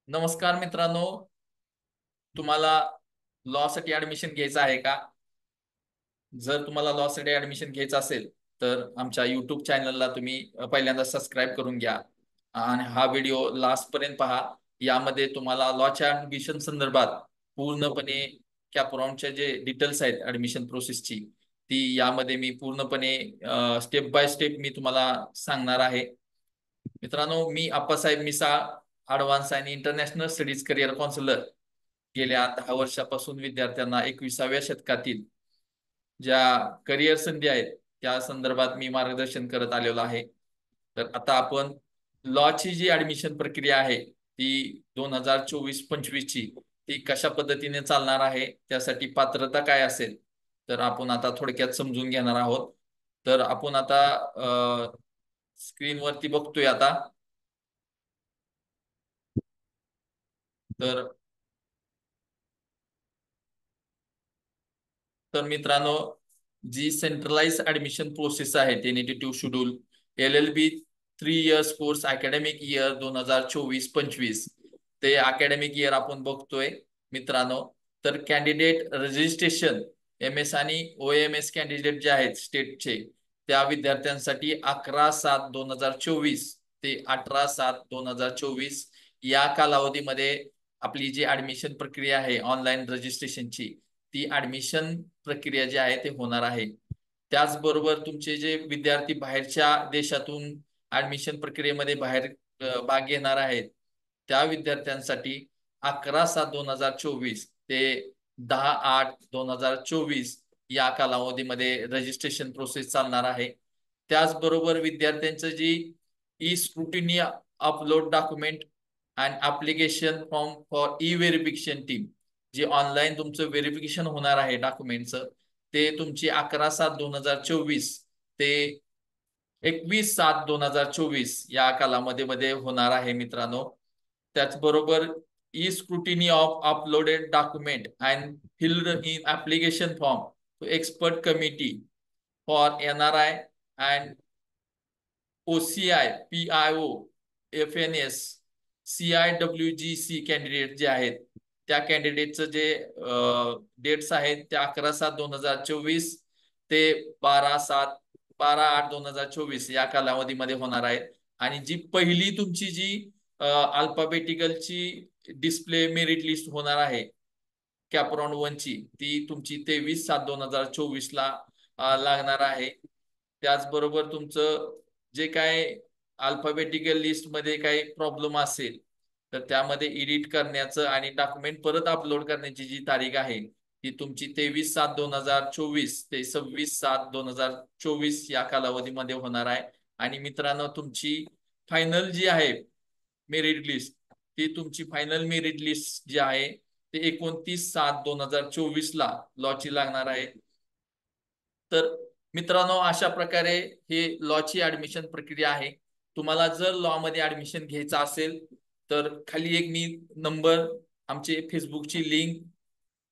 नमस्कार मित्रांनो, तुम्हाला लॉ साठी ऍडमिशन घ्यायचं आहे का? जर तुम्हाला लॉ साठी ऍडमिशन घ्यायचं असेल तर आमच्या युट्यूब चॅनलला तुम्ही पहिल्यांदा सबस्क्राईब करून घ्या आणि हा व्हिडिओ लास्ट पर्यंत पहा. यामध्ये तुम्हाला लॉच्या ऍडमिशन संदर्भात पूर्णपणे कॅपराऊंडच्या जे डिटेल्स आहेत ऍडमिशन प्रोसेसची, ती यामध्ये मी पूर्णपणे स्टेप बाय स्टेप मी तुम्हाला सांगणार आहे. मित्रांनो, मी आप्पासाहेब मिसाळ, ॲडव्हान्स आणि इंटरनॅशनल स्टडीज करिअर काउन्सिलर, गेल्या 10 वर्षापासून विद्यार्थ्यांना 21व्या शतकातील ज्या करिअर संधी आहेत त्या संदर्भात मी मार्गदर्शन करत आलेलो आहे. तर आता आपण लॉची जी ऍडमिशन प्रक्रिया आहे ती 2024-25 ची, ती कशा पद्धतीने चालणार आहे, त्यासाठी पात्रता काय असेल, तर आपण आता थोडक्यात समजून घेणार आहोत. तर आपण आता स्क्रीनवरती बघतोय आता. तर तर मित्रांनो, जी सेंट्रलाइज ऍडमिशन प्रोसेस आहे tentative schedule LLB 3 years course academic year 2024-25, ते अकॅडमिक इयर आपण बघतोय मित्रांनो. तर कॅन्डिडेट रजिस्ट्रेशन MS आणि OMS कॅन्डिडेट जे आहेत स्टेटचे, त्या विद्यार्थ्यांसाठी 11/7/2024 ते 18/7/2024 या कालावधीमध्ये आपली जी ऍडमिशन प्रक्रिया आहे ऑनलाईन रजिस्ट्रेशनची, ती ऍडमिशन प्रक्रिया जी आहे ते होणार आहे. त्याचबरोबर तुमचे जे विद्यार्थी बाहेरच्या देशातून ऍडमिशन प्रक्रियेमध्ये बाहेर भाग घेणार आहेत, त्या विद्यार्थ्यांसाठी 11/7/2024 ते 10/8/2024 या कालावधीमध्ये रजिस्ट्रेशन प्रोसेस चालणार आहे. त्याचबरोबर विद्यार्थ्यांचं जी e scrutiny upload document and application form for e verification team, जे ऑनलाईन तुमचं व्हेरिफिकेशन होणार आहे डॉक्युमेंटचं, ते तुमची 11/7/2024 ते 21/7/2024 या कालावधीमध्ये होणार आहे मित्रांनो. त्याचबरोबर e scrutiny of uploaded document and filled in application form to expert committee for NRI and OCI, PIO, FNS, CIWGC candidate जे आहेत, त्या कॅन्डिडेटचं जे डेट्स आहेत त्या 11/7/2024 ते 12/8/2024 या कालावधीमध्ये होणार आहेत. आणि जी पहिली तुमची जी अल्फाबेटिकलची डिस्प्ले मेरिट लिस्ट होणार आहे कॅपराऊंड 1 ची, ती तुमची 23/7/2024 ला लागणार आहे. त्याचबरोबर तुमचं जे काय अल्फाबेटिकल लिस्ट मध्ये काही प्रॉब्लेम असेल, तर त्यामध्ये एडिट करण्याचं आणि डॉक्युमेंट परत अपलोड करण्याची जी तारीख आहे ती तुमची 23/7/2024 ते 26/7/2024 या कालावधीमध्ये होणार आहे. आणि मित्रांनो, तुमची फायनल जी आहे मेरिट लिस्ट, ती तुमची फायनल मेरिट लिस्ट जी आहे ते 29/7/2024 ला लॉची लागणार आहे. तर मित्रांनो, अशा प्रकारे हे लॉची ऍडमिशन प्रक्रिया आहे. तुम्हाला जर लॉ मध्ये ऍडमिशन घ्यायचं असेल तर खाली एक मी नंबर, आमचे फेसबुकची लिंक,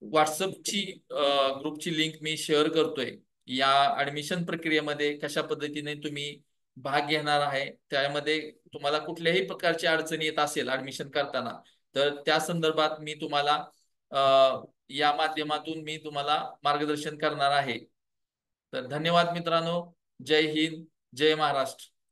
व्हॉट्सअपची ग्रुपची लिंक मी शेअर करतोय. या ऍडमिशन प्रक्रियेमध्ये कशा पद्धतीने तुम्ही भाग घेणार आहे, त्यामध्ये तुम्हाला कुठल्याही प्रकारची अडचणी येत असेल ऍडमिशन करताना, तर त्या संदर्भात मी तुम्हाला या माध्यमातून मी तुम्हाला मार्गदर्शन करणार आहे. तर धन्यवाद मित्रांनो. जय हिंद, जय महाराष्ट्र.